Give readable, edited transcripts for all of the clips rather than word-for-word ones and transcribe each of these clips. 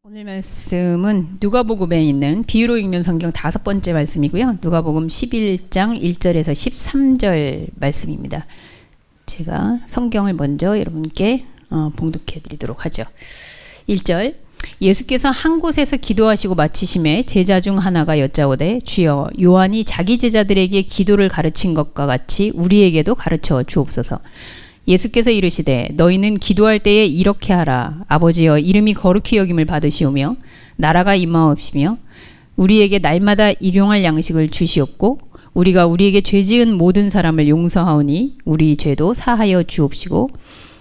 오늘 말씀은 누가복음에 있는 비유로 읽는 성경 5번째 말씀이고요. 누가복음 11장 1절에서 13절 말씀입니다. 제가 성경을 먼저 여러분께 봉독해 드리도록 하죠. 1절 예수께서 한 곳에서 기도하시고 마치심에 제자 중 하나가 여짜오되 주여 요한이 자기 제자들에게 기도를 가르친 것과 같이 우리에게도 가르쳐 주옵소서. 예수께서 이르시되 너희는 기도할 때에 이렇게 하라. 아버지여 이름이 거룩히 여김을 받으시오며 나라가 임하옵시며 우리에게 날마다 일용할 양식을 주시옵고 우리가 우리에게 죄지은 모든 사람을 용서하오니 우리 죄도 사하여 주옵시고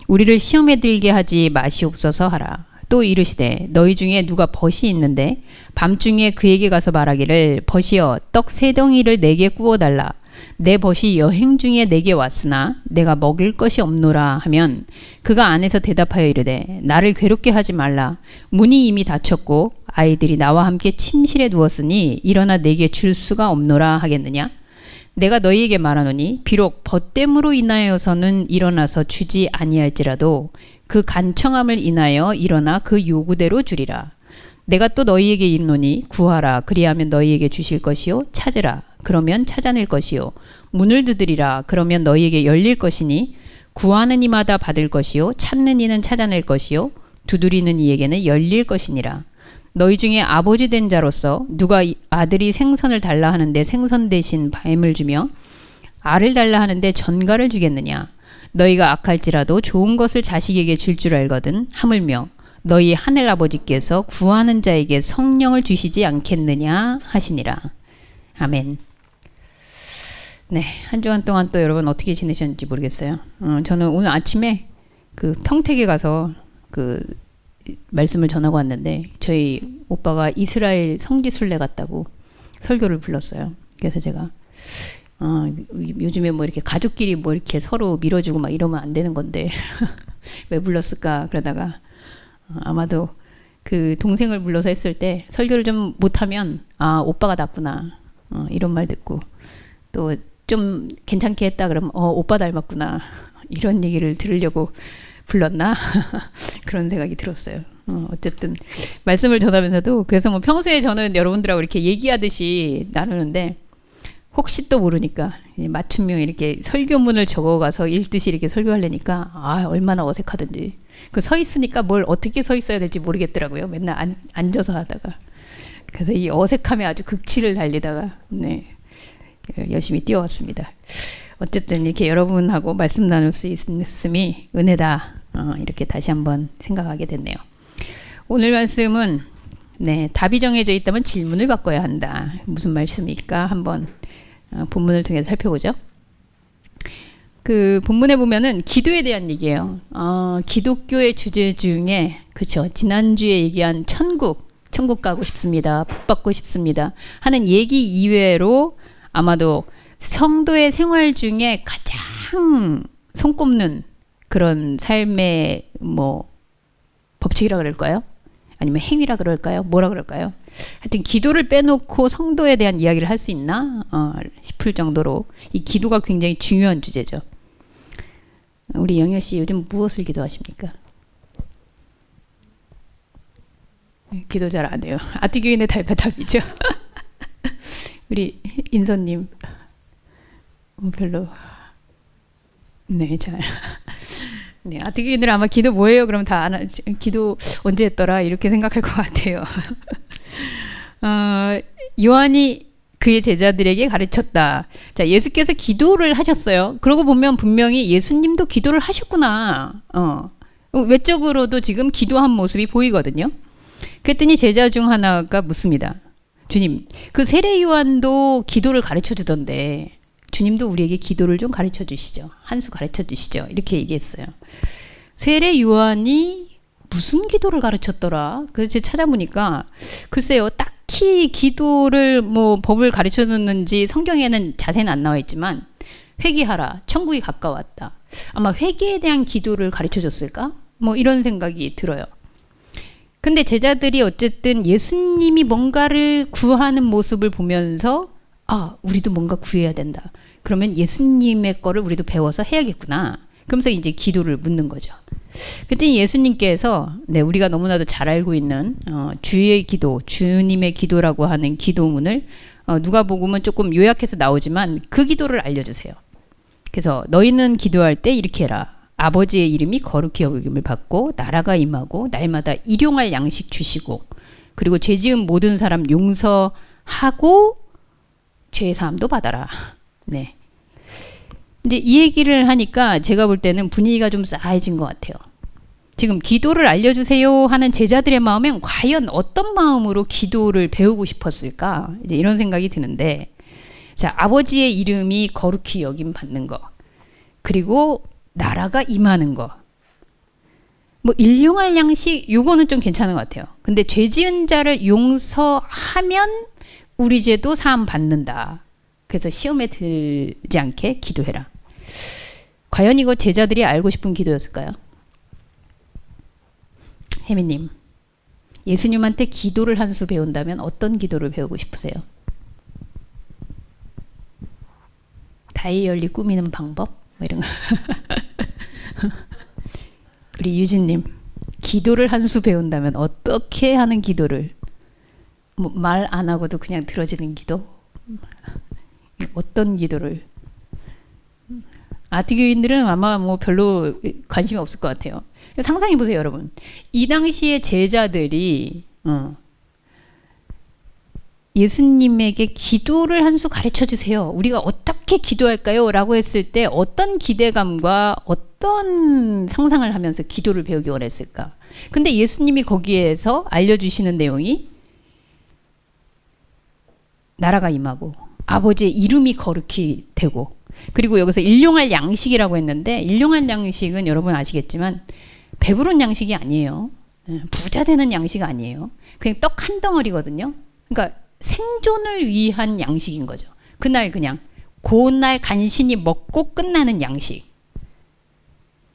우리를 시험에 들게 하지 마시옵소서 하라. 또 이르시되 너희 중에 누가 벗이 있는데 밤중에 그에게 가서 말하기를 벗이여 떡 3덩이를 내게 구워달라. 내 벗이 여행 중에 내게 왔으나 내가 먹일 것이 없노라 하면 그가 안에서 대답하여 이르되 나를 괴롭게 하지 말라. 문이 이미 닫혔고 아이들이 나와 함께 침실에 누웠으니 일어나 내게 줄 수가 없노라 하겠느냐. 내가 너희에게 말하노니 비록 벗됨으로 인하여서는 일어나서 주지 아니할지라도 그 간청함을 인하여 일어나 그 요구대로 주리라. 내가 또 너희에게 이르노니 구하라 그리하면 너희에게 주실 것이요 찾으라 그러면 찾아낼 것이요 문을 두드리라 그러면 너희에게 열릴 것이니 구하는 이마다 받을 것이요 찾는 이는 찾아낼 것이요 두드리는 이에게는 열릴 것이니라. 너희 중에 아버지 된 자로서 누가 아들이 생선을 달라 하는데 생선 대신 뱀을 주며 알을 달라 하는데 전갈을 주겠느냐. 너희가 악할지라도 좋은 것을 자식에게 줄 줄 알거든 하물며 너희 하늘 아버지께서 구하는 자에게 성령을 주시지 않겠느냐 하시니라. 아멘. 네, 한 주간 동안 또 여러분 어떻게 지내셨는지 모르겠어요. 저는 오늘 아침에 그 평택에 가서 그 말씀을 전하고 왔는데 저희 오빠가 이스라엘 성지순례 갔다고 설교를 불렀어요. 그래서 제가 요즘에 뭐 이렇게 가족끼리 뭐 이렇게 서로 밀어주고 막 이러면 안 되는 건데 왜 불렀을까 그러다가 아마도 그 동생을 불러서 했을 때 설교를 좀 못하면 아 오빠가 낫구나 이런 말 듣고 또 좀 괜찮게 했다 그러면 오빠 닮았구나 이런 얘기를 들으려고 불렀나 그런 생각이 들었어요. 어쨌든 말씀을 전하면서도 그래서 뭐 평소에 저는 여러분들하고 이렇게 얘기하듯이 나누는데 혹시 또 모르니까 맞춤형 이렇게 설교문을 적어가서 읽듯이 이렇게 설교하려니까 아 얼마나 어색하든지 그 서 있으니까 뭘 어떻게 서 있어야 될지 모르겠더라고요. 맨날 앉아서 하다가 그래서 이 어색함에 아주 극치를 달리다가 네 열심히 뛰어왔습니다. 어쨌든 이렇게 여러분하고 말씀 나눌 수 있음이 은혜다 이렇게 다시 한번 생각하게 됐네요. 오늘 말씀은 네 답이 정해져 있다면 질문을 바꿔야 한다. 무슨 말씀일까 한번 본문을 통해서 살펴보죠. 그 본문에 보면은 기도에 대한 얘기예요. 기독교의 주제 중에 그렇죠. 지난주에 얘기한 천국 가고 싶습니다. 복 받고 싶습니다. 하는 얘기 이외로 아마도 성도의 생활 중에 가장 손꼽는 그런 삶의 뭐 법칙이라 그럴까요? 아니면 행위라 그럴까요? 뭐라 그럴까요? 하여튼 기도를 빼놓고 성도에 대한 이야기를 할 수 있나 싶을 정도로 이 기도가 굉장히 중요한 주제죠. 우리 영여 씨 요즘 무엇을 기도하십니까? 기도 잘 안 해요. 아티교인의 달바답이죠. 우리 인선님 별로 네 잘. 네, 아티교인들 아마 기도 뭐예요? 그러면 다 기도 언제 했더라 이렇게 생각할 것 같아요. 요한이 그의 제자들에게 가르쳤다. 자, 예수께서 기도를 하셨어요. 그러고 보면 분명히 예수님도 기도를 하셨구나. 외적으로도 지금 기도한 모습이 보이거든요. 그랬더니 제자 중 하나가 묻습니다. 주님, 그 세례 요한도 기도를 가르쳐 주던데 주님도 우리에게 기도를 좀 가르쳐 주시죠. 한 수 가르쳐 주시죠. 이렇게 얘기했어요. 세례 요한이 무슨 기도를 가르쳤더라? 그래서 찾아보니까 글쎄요. 딱히 기도를 뭐 법을 가르쳐 줬는지 성경에는 자세는 안 나와 있지만 회개하라. 천국이 가까웠다. 아마 회개에 대한 기도를 가르쳐 줬을까? 뭐 이런 생각이 들어요. 근데 제자들이 어쨌든 예수님이 뭔가를 구하는 모습을 보면서 아, 우리도 뭔가 구해야 된다. 그러면 예수님의 거를 우리도 배워서 해야겠구나. 그러면서 이제 기도를 묻는 거죠. 그랬더니 예수님께서 우리가 너무나도 잘 알고 있는 주의 기도, 주님의 기도라고 하는 기도문을 누가복음은 조금 요약해서 나오지만 그 기도를 알려주세요. 그래서 너희는 기도할 때 이렇게 해라. 아버지의 이름이 거룩히 여김을 받고 나라가 임하고 날마다 일용할 양식 주시고 그리고 죄 지은 모든 사람 용서하고 죄 사함도 받아라. 네. 이제 이 얘기를 하니까 제가 볼 때는 분위기가 좀 싸해진 것 같아요. 지금 기도를 알려주세요 하는 제자들의 마음엔 과연 어떤 마음으로 기도를 배우고 싶었을까? 이제 이런 생각이 드는데, 자, 아버지의 이름이 거룩히 여김 받는 거, 그리고 나라가 임하는 거, 뭐 일용할 양식 요거는 좀 괜찮은 것 같아요. 근데 죄 지은 자를 용서하면 우리 죄도 사함 받는다. 그래서 시험에 들지 않게 기도해라. 과연 이거 제자들이 알고 싶은 기도였을까요? 혜미님, 예수님한테 기도를 한 수 배운다면 어떤 기도를 배우고 싶으세요? 다이어리 꾸미는 방법? 뭐 이런 거. 우리 유진님, 기도를 한 수 배운다면 어떻게 하는 기도를? 뭐 말 안 하고도 그냥 들어지는 기도? 어떤 기도를? 아트교인들은 아마 뭐 별로 관심이 없을 것 같아요. 상상해 보세요, 여러분. 이 당시에 제자들이 예수님에게 기도를 한 수 가르쳐 주세요. 우리가 어떻게 기도할까요? 라고 했을 때 어떤 기대감과 어떤 상상을 하면서 기도를 배우기 원했을까? 근데 예수님이 거기에서 알려주시는 내용이 나라가 임하고 아버지의 이름이 거룩히 되고 그리고 여기서 일용할 양식이라고 했는데 일용할 양식은 여러분 아시겠지만 배부른 양식이 아니에요. 부자 되는 양식 아니에요. 그냥 떡 한 덩어리거든요. 그러니까 생존을 위한 양식인 거죠. 그날 그냥 그날 간신히 먹고 끝나는 양식.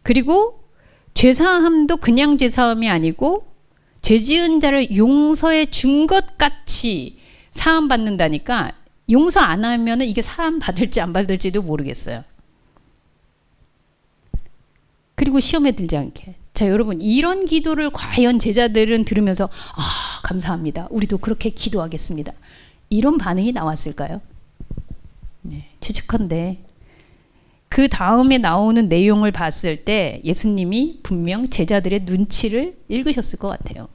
그리고 죄사함도 그냥 죄사함이 아니고 죄 지은 자를 용서해 준 것 같이 사함 받는다니까 용서 안 하면 이게 사함 받을지 안 받을지도 모르겠어요. 그리고 시험에 들지 않게. 자, 여러분, 이런 기도를 과연 제자들은 들으면서 아, 감사합니다. 우리도 그렇게 기도하겠습니다. 이런 반응이 나왔을까요? 네, 추측컨대 그 다음에 나오는 내용을 봤을 때 예수님이 분명 제자들의 눈치를 읽으셨을 것 같아요.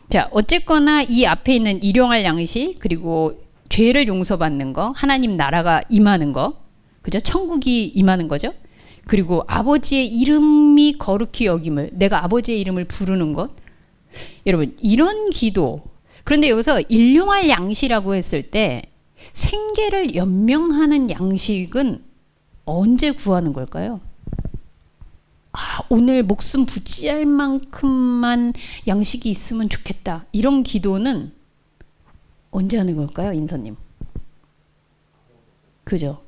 자, 어쨌거나 이 앞에 있는 일용할 양식 그리고 죄를 용서받는 거, 하나님 나라가 임하는 거, 그죠? 천국이 임하는 거죠. 그리고 아버지의 이름이 거룩히 여김을, 내가 아버지의 이름을 부르는 것. 여러분, 이런 기도. 그런데 여기서 일용할 양식이라고 했을 때 생계를 연명하는 양식은 언제 구하는 걸까요? 아, 오늘 목숨 부지할 만큼만 양식이 있으면 좋겠다. 이런 기도는 언제 하는 걸까요, 인서님? 그죠?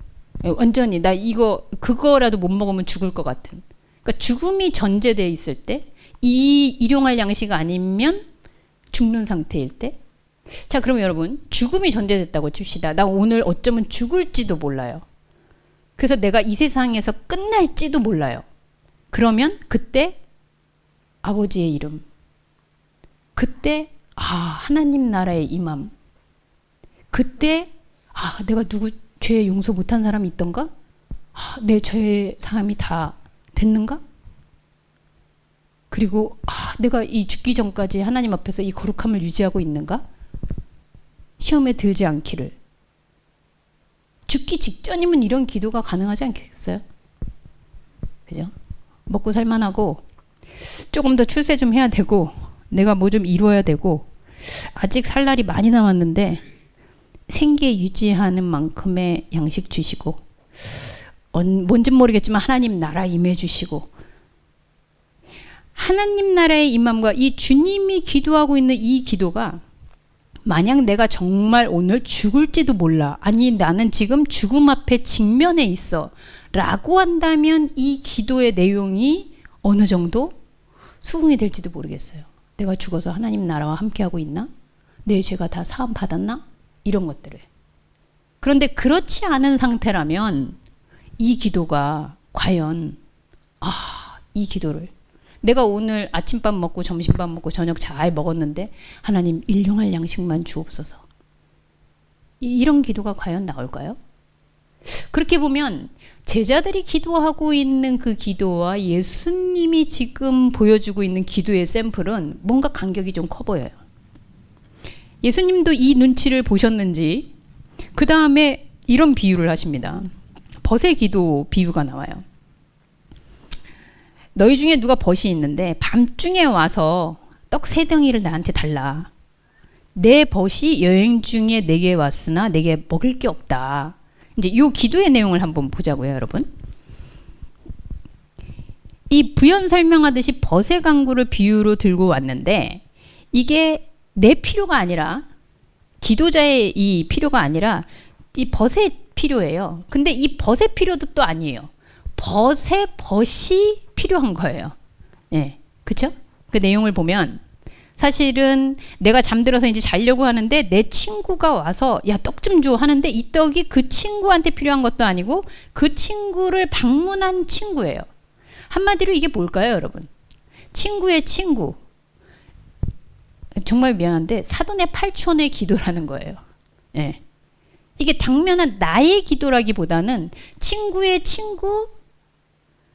완전히 나 이거 그거라도 못 먹으면 죽을 것 같은. 그러니까 죽음이 전제되어 있을 때, 이 일용할 양식 아니면 죽는 상태일 때. 자, 그럼 여러분, 죽음이 전제됐다고 칩시다. 나 오늘 어쩌면 죽을지도 몰라요. 그래서 내가 이 세상에서 끝날지도 몰라요. 그러면 그때 아버지의 이름, 그때 하나님 나라의 임함, 그때 내가 누구 죄 용서 못한 사람이 있던가? 내 죄 사함이 다 됐는가? 그리고 내가 이 죽기 전까지 하나님 앞에서 이 거룩함을 유지하고 있는가? 시험에 들지 않기를. 죽기 직전이면 이런 기도가 가능하지 않겠어요? 그죠? 먹고 살만하고 조금 더 출세 좀 해야 되고 내가 뭐 좀 이루어야 되고 아직 살 날이 많이 남았는데 생계 유지하는 만큼의 양식 주시고 뭔진 모르겠지만 하나님 나라 임해 주시고 하나님 나라의 임함과 이 주님이 기도하고 있는 이 기도가 만약 내가 정말 오늘 죽을지도 몰라 아니 나는 지금 죽음 앞에 직면해 있어 라고 한다면 이 기도의 내용이 어느 정도 수긍이 될지도 모르겠어요. 내가 죽어서 하나님 나라와 함께하고 있나? 내 죄가 다 사함 받았나? 이런 것들을. 그런데 그렇지 않은 상태라면 이 기도가 과연 이 기도를 내가 오늘 아침밥 먹고 점심밥 먹고 저녁 잘 먹었는데 하나님 일용할 양식만 주옵소서. 이런 기도가 과연 나올까요? 그렇게 보면 제자들이 기도하고 있는 그 기도와 예수님이 지금 보여주고 있는 기도의 샘플은 뭔가 간격이 좀 커 보여요. 예수님도 이 눈치를 보셨는지 그 다음에 이런 비유를 하십니다. 벗의 기도 비유가 나와요. 너희 중에 누가 벗이 있는데 밤중에 와서 떡 3덩이를 나한테 달라. 내 벗이 여행 중에 내게 왔으나 내게 먹일 게 없다. 이제 이 기도의 내용을 한번 보자고요, 여러분. 이 부연 설명하듯이 벗의 강구를 비유로 들고 왔는데 이게 내 필요가 아니라 기도자의 이 필요가 아니라 이 벗의 필요예요. 근데 이 벗의 필요도 또 아니에요. 벗이 필요한 거예요. 예, 그렇죠? 그 내용을 보면 사실은 내가 잠들어서 이제 자려고 하는데 내 친구가 와서 야, 떡 좀 줘 하는데 이 떡이 그 친구한테 필요한 것도 아니고 그 친구를 방문한 친구예요. 한마디로 이게 뭘까요, 여러분? 친구의 친구. 정말 미안한데 사돈의 팔촌의 기도라는 거예요. 예. 이게 당면한 나의 기도라기보다는 친구의 친구.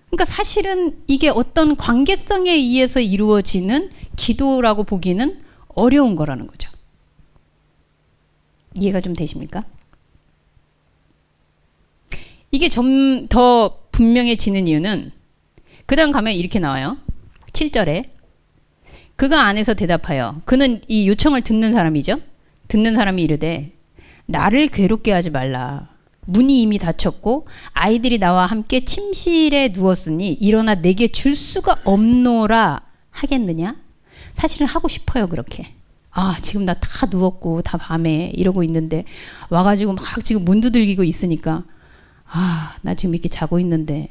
그러니까 사실은 이게 어떤 관계성에 의해서 이루어지는 기도라고 보기는 어려운 거라는 거죠. 이해가 좀 되십니까? 이게 좀 더 분명해지는 이유는 그 다음 가면 이렇게 나와요. 7절에 그가 안에서 대답하여 그는 이 요청을 듣는 사람이죠. 듣는 사람이 이르되 나를 괴롭게 하지 말라. 문이 이미 닫혔고 아이들이 나와 함께 침실에 누웠으니 일어나 내게 줄 수가 없노라 하겠느냐? 사실은 하고 싶어요, 그렇게. 아, 지금 나 다 누웠고 다 밤에 이러고 있는데 와가지고 막 지금 문 두들기고 있으니까 아, 나 지금 이렇게 자고 있는데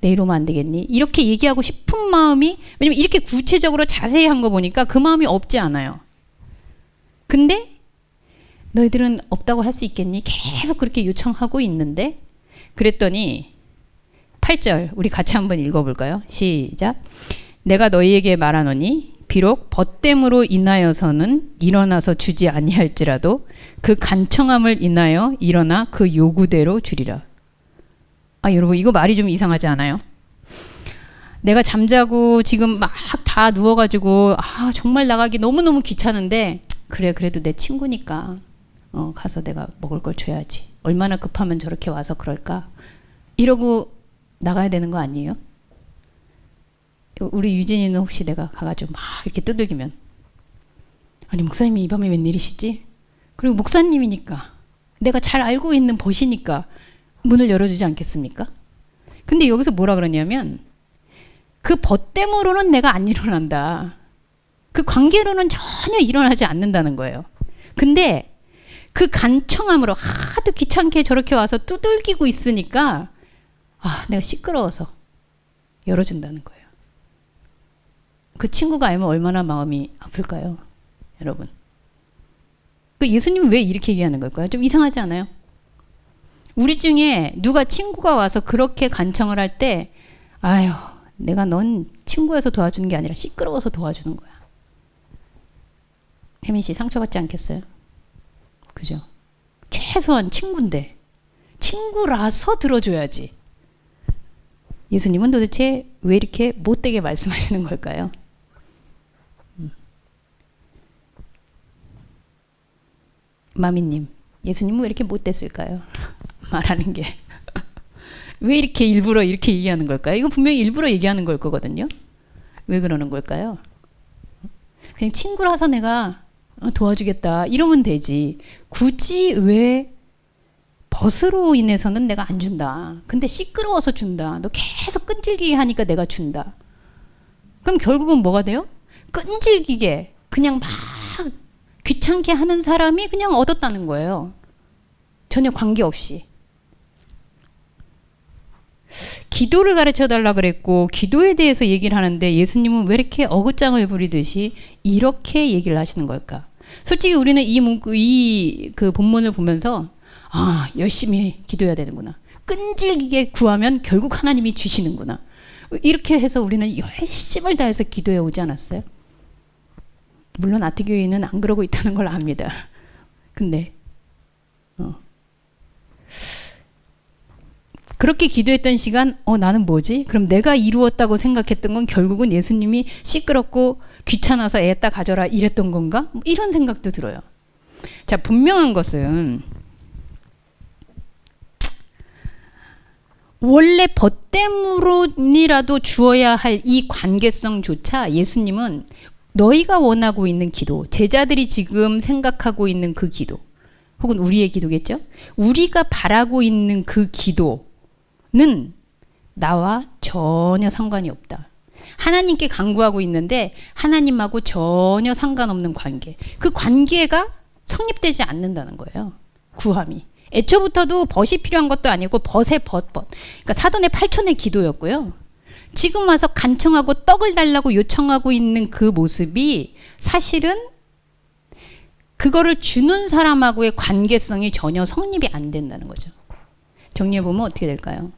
내일 오면 안 되겠니? 이렇게 얘기하고 싶은 마음이, 왜냐면 이렇게 구체적으로 자세히 한 거 보니까 그 마음이 없지 않아요. 근데 너희들은 없다고 할 수 있겠니? 계속 그렇게 요청하고 있는데 그랬더니 8절 우리 같이 한번 읽어볼까요? 시작. 내가 너희에게 말하노니 비록 벗됨으로 인하여서는 일어나서 주지 아니할지라도 그 간청함을 인하여 일어나 그 요구대로 주리라. 아, 여러분 이거 말이 좀 이상하지 않아요? 내가 잠자고 지금 막 다 누워가지고 아 정말 나가기 너무너무 귀찮은데 그래 그래도 내 친구니까 가서 내가 먹을 걸 줘야지. 얼마나 급하면 저렇게 와서 그럴까? 이러고 나가야 되는 거 아니에요? 우리 유진이는 혹시 내가 가가지고 막 이렇게 두들기면 아니 목사님이 이 밤에 웬일이시지? 그리고 목사님이니까 내가 잘 알고 있는 벗이니까 문을 열어주지 않겠습니까? 근데 여기서 뭐라 그러냐면 그 벗됨으로는 내가 안 일어난다. 그 관계로는 전혀 일어나지 않는다는 거예요. 근데 그 간청함으로 하도 귀찮게 저렇게 와서 두들기고 있으니까 아, 내가 시끄러워서 열어준다는 거예요. 그 친구가 알면 얼마나 마음이 아플까요? 여러분. 그 예수님은 왜 이렇게 얘기하는 걸까요? 좀 이상하지 않아요? 우리 중에 누가 친구가 와서 그렇게 간청을 할 때 아유, 내가 넌 친구여서 도와주는 게 아니라 시끄러워서 도와주는 거야. 혜민 씨 상처받지 않겠어요? 그죠? 최소한 친구인데 친구라서 들어줘야지. 예수님은 도대체 왜 이렇게 못되게 말씀하시는 걸까요? 마미님, 예수님은 왜 이렇게 못됐을까요? 말하는 게. 왜 이렇게 일부러 이렇게 얘기하는 걸까요? 이거 분명히 일부러 얘기하는 걸 거거든요. 왜 그러는 걸까요? 그냥 친구라서 내가 도와주겠다 이러면 되지. 굳이 왜 벗으로 인해서는 내가 안 준다. 근데 시끄러워서 준다. 너 계속 끈질기게 하니까 내가 준다. 그럼 결국은 뭐가 돼요? 끈질기게 그냥 막 귀찮게 하는 사람이 그냥 얻었다는 거예요. 전혀 관계없이. 기도를 가르쳐 달라 그랬고 기도에 대해서 얘기를 하는데 예수님은 왜 이렇게 어긋장을 부리듯이 이렇게 얘기를 하시는 걸까? 솔직히 우리는 이 그 본문을 보면서 아, 열심히 기도해야 되는구나. 끈질기게 구하면 결국 하나님이 주시는구나. 이렇게 해서 우리는 열심을 다해서 기도해 오지 않았어요? 물론 아트교회는 안 그러고 있다는 걸 압니다. 근데 그렇게 기도했던 시간, 나는 뭐지? 그럼 내가 이루었다고 생각했던 건 결국은 예수님이 시끄럽고 귀찮아서 애따 가져라 이랬던 건가? 이런 생각도 들어요. 자, 분명한 것은 원래 벗됨으로니라도 주어야 할 이 관계성조차 예수님은 너희가 원하고 있는 기도, 제자들이 지금 생각하고 있는 그 기도, 혹은 우리의 기도겠죠? 우리가 바라고 있는 그 기도는 나와 전혀 상관이 없다. 하나님께 간구하고 있는데 하나님하고 전혀 상관없는 관계. 그 관계가 성립되지 않는다는 거예요. 구함이. 애초부터도 벗이 필요한 것도 아니고 벗의 벗. 그러니까 사돈의 8촌의 기도였고요. 지금 와서 간청하고 떡을 달라고 요청하고 있는 그 모습이 사실은 그거를 주는 사람하고의 관계성이 전혀 성립이 안 된다는 거죠. 정리해보면 어떻게 될까요?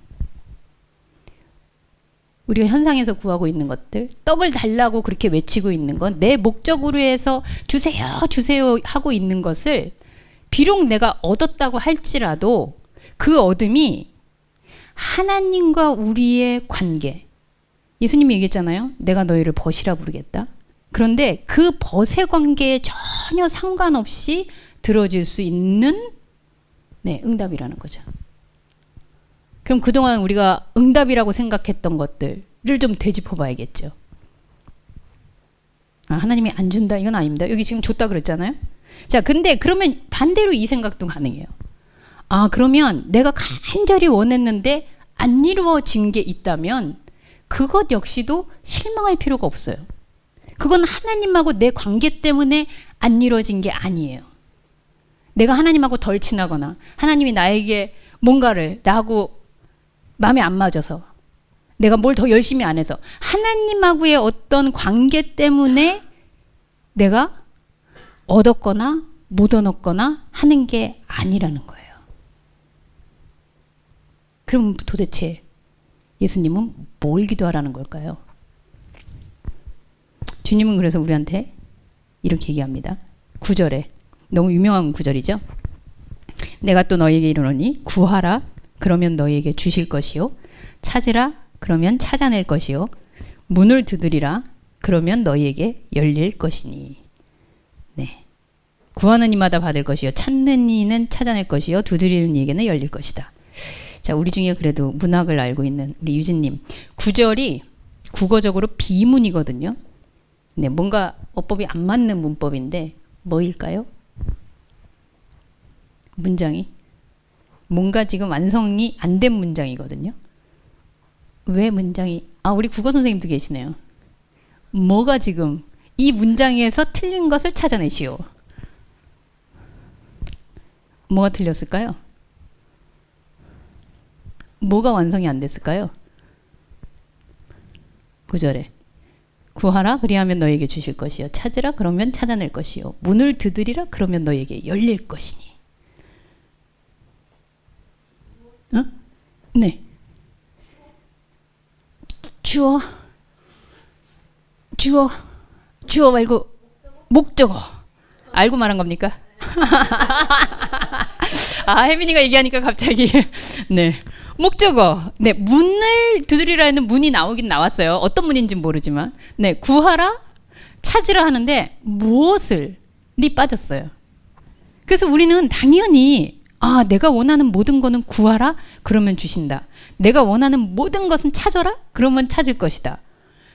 우리가 현상에서 구하고 있는 것들, 떡을 달라고 그렇게 외치고 있는 건 내 목적으로 해서 주세요, 주세요 하고 있는 것을 비록 내가 얻었다고 할지라도 그 얻음이 하나님과 우리의 관계, 예수님이 얘기했잖아요. 내가 너희를 벗이라 부르겠다. 그런데 그 벗의 관계에 전혀 상관없이 들어질 수 있는 응답이라는 거죠. 그럼 그동안 우리가 응답이라고 생각했던 것들을 좀 되짚어 봐야겠죠. 하나님이 안 준다 이건 아닙니다. 여기 지금 줬다 그랬잖아요. 자, 근데 그러면 반대로 이 생각도 가능해요. 그러면 내가 간절히 원했는데 안 이루어진 게 있다면 그것 역시도 실망할 필요가 없어요. 그건 하나님하고 내 관계 때문에 안 이루어진 게 아니에요. 내가 하나님하고 덜 친하거나 하나님이 나에게 뭔가를 나하고 마음에 안 맞아서 내가 뭘 더 열심히 안 해서 하나님하고의 어떤 관계 때문에 내가 얻었거나 못 얻었거나 하는 게 아니라는 거예요. 그럼 도대체 예수님은 뭘 기도하라는 걸까요? 주님은 그래서 우리한테 이렇게 얘기합니다. 9절에 너무 유명한 구절이죠. 내가 또 너희에게 이르노니 구하라 그러면 너희에게 주실 것이요 찾으라 그러면 찾아낼 것이요 문을 두드리라 그러면 너희에게 열릴 것이니. 네. 구하는 이마다 받을 것이요 찾는 이는 찾아낼 것이요 두드리는 이에게는 열릴 것이다. 자, 우리 중에 그래도 문학을 알고 있는 우리 유진님, 9절이 국어적으로 비문이거든요. 네, 뭔가 어법이 안 맞는 문법인데 뭐일까요? 문장이 뭔가 지금 완성이 안 된 문장이거든요. 왜 문장이 우리 국어 선생님도 계시네요. 뭐가 지금 이 문장에서 틀린 것을 찾아내시오. 뭐가 틀렸을까요? 뭐가 완성이 안 됐을까요? 9절에 구하라 그리하면 너에게 주실 것이요 찾으라 그러면 찾아낼 것이요 문을 두드리라 그러면 너에게 열릴 것이니. 네. 주어 말고 목적어 알고 말한 겁니까? 혜민이가 얘기하니까 갑자기 네. 목적어. 네, 문을 두드리라 했는 문이 나오긴 나왔어요. 어떤 문인지 모르지만. 네, 구하라, 찾으라 하는데 무엇을이 빠졌어요. 그래서 우리는 당연히 내가 원하는 모든 거는 구하라 그러면 주신다. 내가 원하는 모든 것은 찾아라 그러면 찾을 것이다.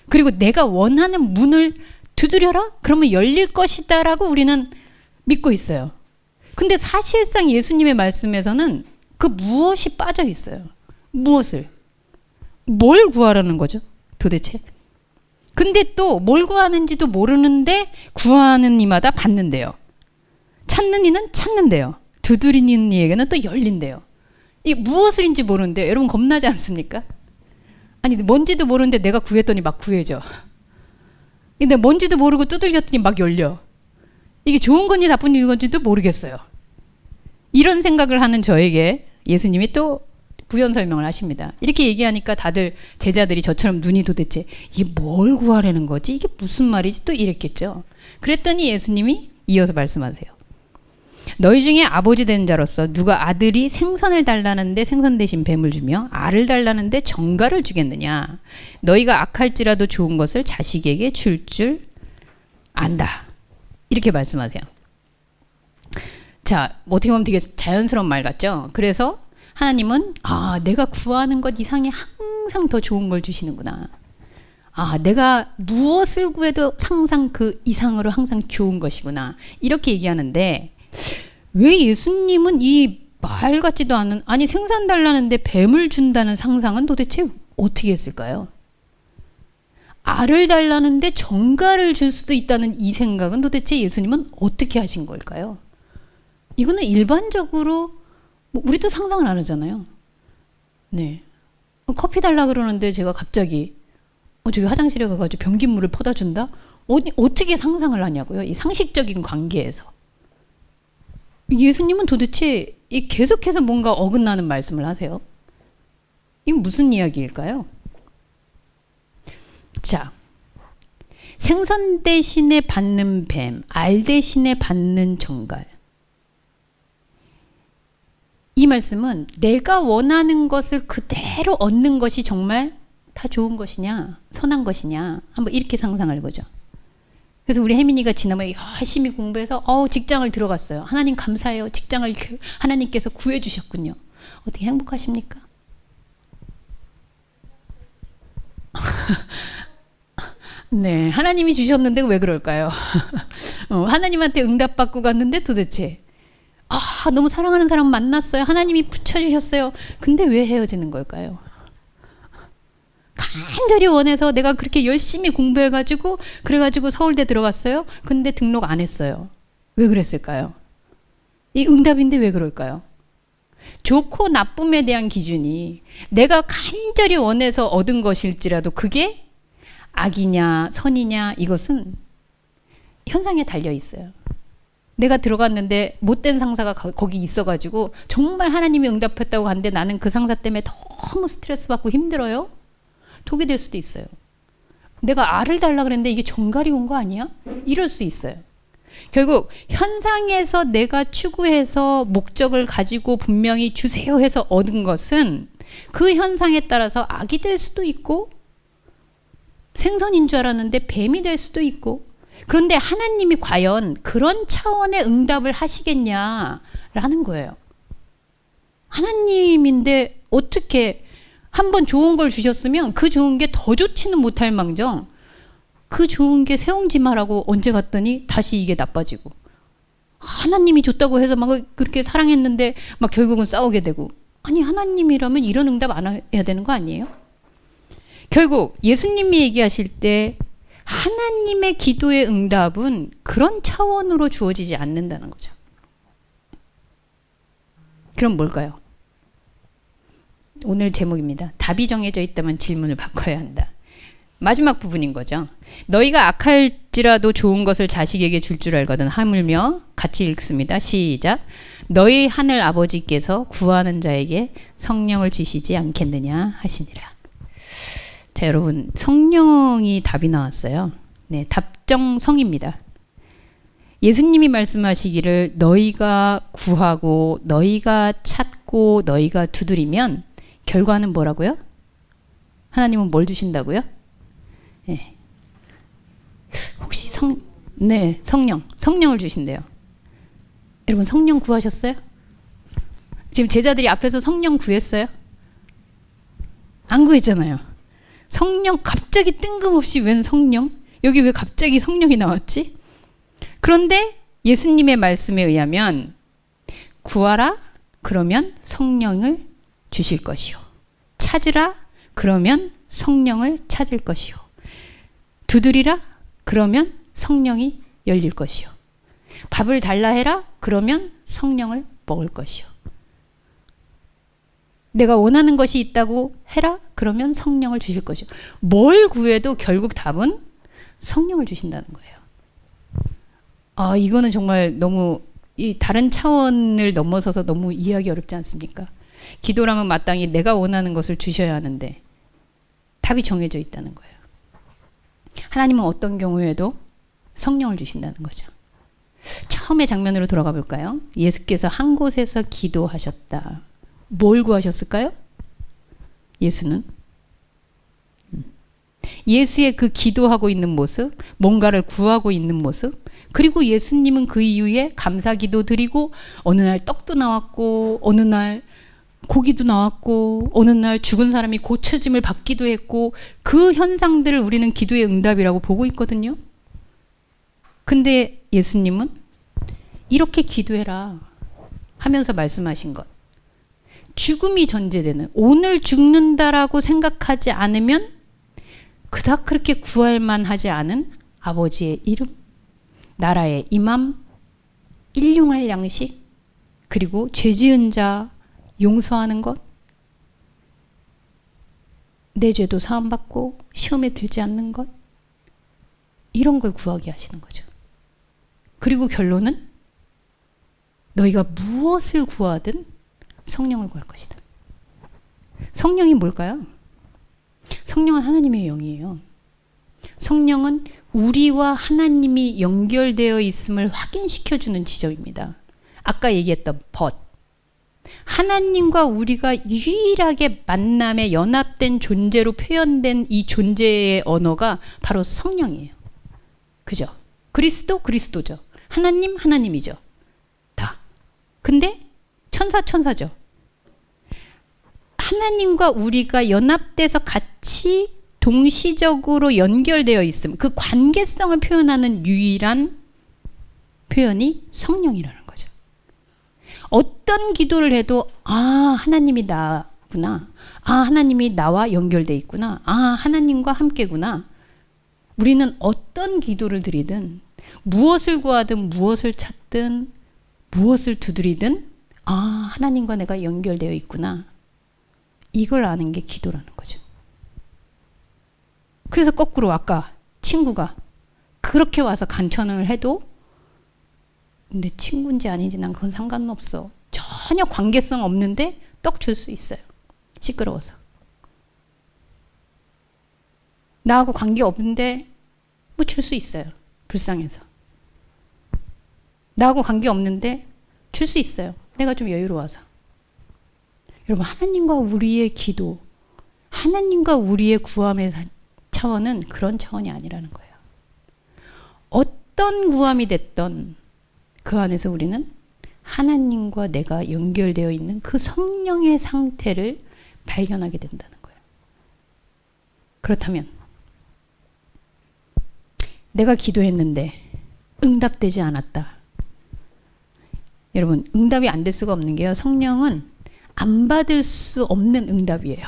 그리고 내가 원하는 문을 두드려라 그러면 열릴 것이다 라고 우리는 믿고 있어요. 근데 사실상 예수님의 말씀에서는 그 무엇이 빠져 있어요. 무엇을? 뭘 구하라는 거죠? 도대체? 근데 또 뭘 구하는지도 모르는데 구하는 이마다 받는데요. 찾는 이는 찾는데요. 두드리는 이에게는 또 열린대요. 이게 무엇을인지 모르는데 여러분 겁나지 않습니까? 아니 뭔지도 모르는데 내가 구했더니 막 구해져. 근데 뭔지도 모르고 두들겼더니 막 열려. 이게 좋은 건지 나쁜 건지도 모르겠어요. 이런 생각을 하는 저에게 예수님이 또 부연 설명을 하십니다. 이렇게 얘기하니까 다들 제자들이 저처럼 눈이 도대체 이게 뭘 구하라는 거지? 이게 무슨 말이지? 또 이랬겠죠. 그랬더니 예수님이 이어서 말씀하세요. 너희 중에 아버지 된 자로서 누가 아들이 생선을 달라는데 생선 대신 뱀을 주며 알을 달라는데 정갈을 주겠느냐? 너희가 악할지라도 좋은 것을 자식에게 줄 안다. 이렇게 말씀하세요. 자, 어떻게 보면 되게 자연스러운 말 같죠? 그래서 하나님은 내가 구하는 것 이상에 항상 더 좋은 걸 주시는구나. 내가 무엇을 구해도 항상 그 이상으로 항상 좋은 것이구나. 이렇게 얘기하는데 왜 예수님은 이 말 같지도 않은 생선 달라는데 뱀을 준다는 상상은 도대체 어떻게 했을까요? 알을 달라는데 정갈을 줄 수도 있다는 이 생각은 도대체 예수님은 어떻게 하신 걸까요? 이거는 일반적으로 우리도 상상을 안 하잖아요. 네, 커피 달라 그러는데 제가 갑자기 저기 화장실에 가가지고 변기물을 퍼다 준다? 어떻게 상상을 하냐고요? 이 상식적인 관계에서. 예수님은 도대체 계속해서 뭔가 어긋나는 말씀을 하세요. 이건 무슨 이야기일까요? 자, 생선 대신에 받는 뱀, 알 대신에 받는 정갈. 이 말씀은 내가 원하는 것을 그대로 얻는 것이 정말 다 좋은 것이냐, 선한 것이냐, 한번 이렇게 상상을 해보죠. 그래서 우리 혜민이가 지난번에 열심히 공부해서 직장을 들어갔어요. 하나님 감사해요. 직장을 하나님께서 구해주셨군요. 어떻게 행복하십니까? 네, 하나님이 주셨는데 왜 그럴까요? 하나님한테 응답받고 갔는데 도대체 너무 사랑하는 사람 만났어요. 하나님이 붙여주셨어요. 근데 왜 헤어지는 걸까요? 간절히 원해서 내가 그렇게 열심히 공부해가지고 그래가지고 서울대 들어갔어요. 근데 등록 안 했어요. 왜 그랬을까요? 이 응답인데 왜 그럴까요? 좋고 나쁨에 대한 기준이 내가 간절히 원해서 얻은 것일지라도 그게 악이냐 선이냐 이것은 현상에 달려 있어요. 내가 들어갔는데 못된 상사가 거기 있어가지고 정말 하나님이 응답했다고 하는데 나는 그 상사 때문에 너무 스트레스 받고 힘들어요. 독이 될 수도 있어요. 내가 알을 달라 그랬는데 이게 정갈이 온 거 아니야? 이럴 수 있어요. 결국 현상에서 내가 추구해서 목적을 가지고 분명히 주세요 해서 얻은 것은 그 현상에 따라서 악이 될 수도 있고 생선인 줄 알았는데 뱀이 될 수도 있고 그런데 하나님이 과연 그런 차원의 응답을 하시겠냐라는 거예요. 하나님인데 어떻게 한번 좋은 걸 주셨으면 그 좋은 게 더 좋지는 못할 망정 그 좋은 게 새옹지마라고 언제 갔더니 다시 이게 나빠지고 하나님이 줬다고 해서 막 그렇게 사랑했는데 막 결국은 싸우게 되고 아니 하나님이라면 이런 응답 안 해야 되는 거 아니에요? 결국 예수님이 얘기하실 때 하나님의 기도의 응답은 그런 차원으로 주어지지 않는다는 거죠. 그럼 뭘까요? 오늘 제목입니다. 답이 정해져 있다면 질문을 바꿔야 한다. 마지막 부분인 거죠. 너희가 악할지라도 좋은 것을 자식에게 줄 줄 알거든 하물며 같이 읽습니다. 시작. 너희 하늘 아버지께서 구하는 자에게 성령을 주시지 않겠느냐 하시니라. 자, 여러분 성령이 답이 나왔어요. 네, 답정성입니다. 예수님이 말씀하시기를 너희가 구하고 너희가 찾고 너희가 두드리면 결과는 뭐라고요? 하나님은 뭘 주신다고요? 네. 혹시 성령을 주신대요. 여러분 성령 구하셨어요? 지금 제자들이 앞에서 성령 구했어요? 안 구했잖아요. 성령 갑자기 뜬금없이 웬 성령? 여기 왜 갑자기 성령이 나왔지? 그런데 예수님의 말씀에 의하면 구하라 그러면 성령을 주실 것이요. 찾으라 그러면 성령을 찾을 것이요. 두드리라 그러면 성령이 열릴 것이요. 밥을 달라 해라 그러면 성령을 먹을 것이요. 내가 원하는 것이 있다고 해라 그러면 성령을 주실 것이요. 뭘 구해도 결국 답은 성령을 주신다는 거예요. 이거는 정말 너무 이 다른 차원을 넘어서서 너무 이해하기 어렵지 않습니까? 기도라면 마땅히 내가 원하는 것을 주셔야 하는데 답이 정해져 있다는 거예요. 하나님은 어떤 경우에도 성령을 주신다는 거죠. 처음에 장면으로 돌아가 볼까요? 예수께서 한 곳에서 기도하셨다. 뭘 구하셨을까요? 예수는 예수의 그 기도하고 있는 모습, 뭔가를 구하고 있는 모습, 그리고 예수님은 그 이후에 감사기도 드리고 어느 날 떡도 나왔고 어느 날 고기도 나왔고 어느 날 죽은 사람이 고쳐짐을 받기도 했고 그 현상들을 우리는 기도의 응답이라고 보고 있거든요. 근데 예수님은 이렇게 기도해라 하면서 말씀하신 것, 죽음이 전제되는, 오늘 죽는다라고 생각하지 않으면 그닥 그렇게 구할 만하지 않은 아버지의 이름, 나라의 임함, 일용할 양식, 그리고 죄 지은 자 용서하는 것, 내 죄도 사함받고 시험에 들지 않는 것, 이런 걸 구하게 하시는 거죠. 그리고 결론은 너희가 무엇을 구하든 성령을 구할 것이다. 성령이 뭘까요? 성령은 하나님의 영이에요. 성령은 우리와 하나님이 연결되어 있음을 확인시켜주는 지적입니다. 아까 얘기했던 벗. 하나님과 우리가 유일하게 만남에 연합된 존재로 표현된 이 존재의 언어가 바로 성령이에요. 그죠? 그리스도, 그리스도죠. 하나님, 하나님이죠. 다. 근데 천사, 천사죠. 하나님과 우리가 연합돼서 같이 동시적으로 연결되어 있음, 그 관계성을 표현하는 유일한 표현이 성령이라는 거죠. 어떤 기도를 해도 하나님이 나구나, 하나님이 나와 연결돼 있구나, 하나님과 함께구나. 우리는 어떤 기도를 드리든 무엇을 구하든 무엇을 찾든 무엇을 두드리든 하나님과 내가 연결되어 있구나, 이걸 아는 게 기도라는 거죠. 그래서 거꾸로 아까 친구가 그렇게 와서 간청을 해도 내 친구인지 아닌지 난 그건 상관없어, 전혀 관계성 없는데 떡 줄 수 있어요. 시끄러워서. 나하고 관계 없는데 뭐 줄 수 있어요. 불쌍해서. 나하고 관계 없는데 줄 수 있어요. 내가 좀 여유로워서. 여러분, 하나님과 우리의 기도, 하나님과 우리의 구함의 차원은 그런 차원이 아니라는 거예요. 어떤 구함이 됐던 그 안에서 우리는 하나님과 내가 연결되어 있는 그 성령의 상태를 발견하게 된다는 거예요. 그렇다면 내가 기도했는데 응답되지 않았다. 여러분, 응답이 안 될 수가 없는 게요, 성령은 안 받을 수 없는 응답이에요.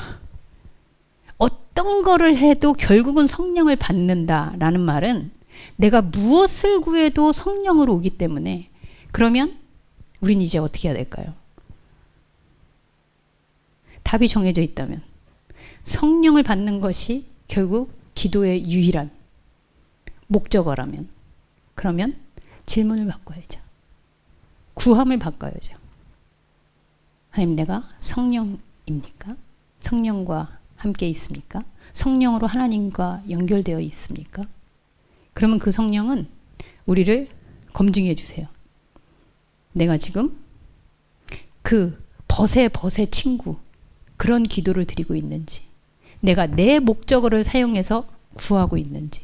어떤 거를 해도 결국은 성령을 받는다라는 말은 내가 무엇을 구해도 성령으로 오기 때문에, 그러면 우린 이제 어떻게 해야 될까요? 답이 정해져 있다면, 성령을 받는 것이 결국 기도의 유일한 목적어라면, 그러면 질문을 바꿔야죠. 구함을 바꿔야죠. 하나님, 내가 성령입니까? 성령과 함께 있습니까? 성령으로 하나님과 연결되어 있습니까? 그러면 그 성령은 우리를 검증해 주세요. 내가 지금 그 벗의 친구, 그런 기도를 드리고 있는지, 내가 내 목적어를 사용해서 구하고 있는지,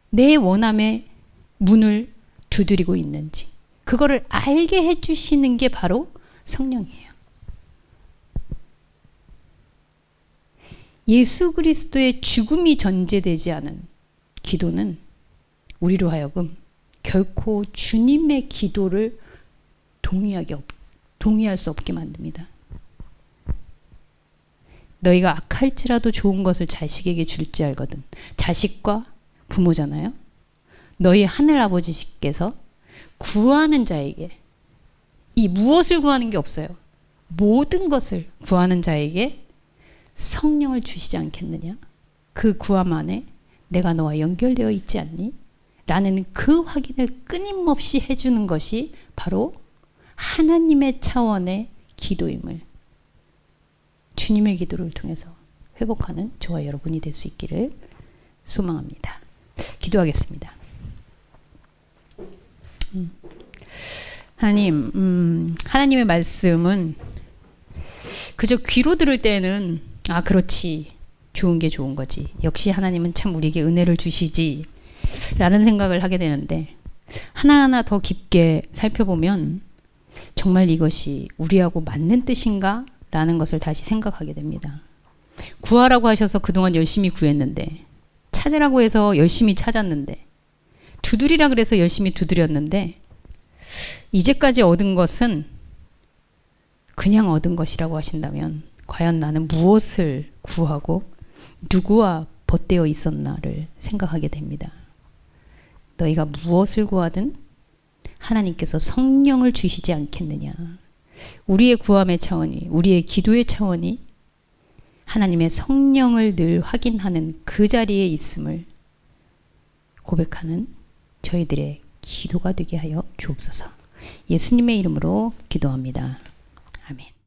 내 원함의 문을 두드리고 있는지, 그거를 알게 해주시는 게 바로 성령이에요. 예수 그리스도의 죽음이 전제되지 않은 기도는 우리로 하여금 결코 주님의 기도를 동의할 수 없게 만듭니다. 너희가 악할지라도 좋은 것을 자식에게 줄지 알거든. 자식과 부모잖아요. 너희 하늘 아버지께서 구하는 자에게, 이 무엇을 구하는 게 없어요. 모든 것을 구하는 자에게 성령을 주시지 않겠느냐? 그 구함 안에 내가 너와 연결되어 있지 않니? 라는 그 확인을 끊임없이 해주는 것이 바로 하나님의 차원의 기도임을 주님의 기도를 통해서 회복하는 저와 여러분이 될 수 있기를 소망합니다. 기도하겠습니다. 하나님, 하나님의 말씀은 그저 귀로 들을 때는 아 그렇지, 좋은 게 좋은 거지, 역시 하나님은 참 우리에게 은혜를 주시지 라는 생각을 하게 되는데, 하나하나 더 깊게 살펴보면 정말 이것이 우리하고 맞는 뜻인가? 라는 것을 다시 생각하게 됩니다. 구하라고 하셔서 그동안 열심히 구했는데, 찾으라고 해서 열심히 찾았는데, 두드리라 그래서 열심히 두드렸는데, 이제까지 얻은 것은 그냥 얻은 것이라고 하신다면 과연 나는 무엇을 구하고 누구와 벗되어 있었나를 생각하게 됩니다. 너희가 무엇을 구하든 하나님께서 성령을 주시지 않겠느냐. 우리의 구함의 차원이, 우리의 기도의 차원이 하나님의 성령을 늘 확인하는 그 자리에 있음을 고백하는 저희들의 기도가 되게 하여 주옵소서. 예수님의 이름으로 기도합니다. 아멘.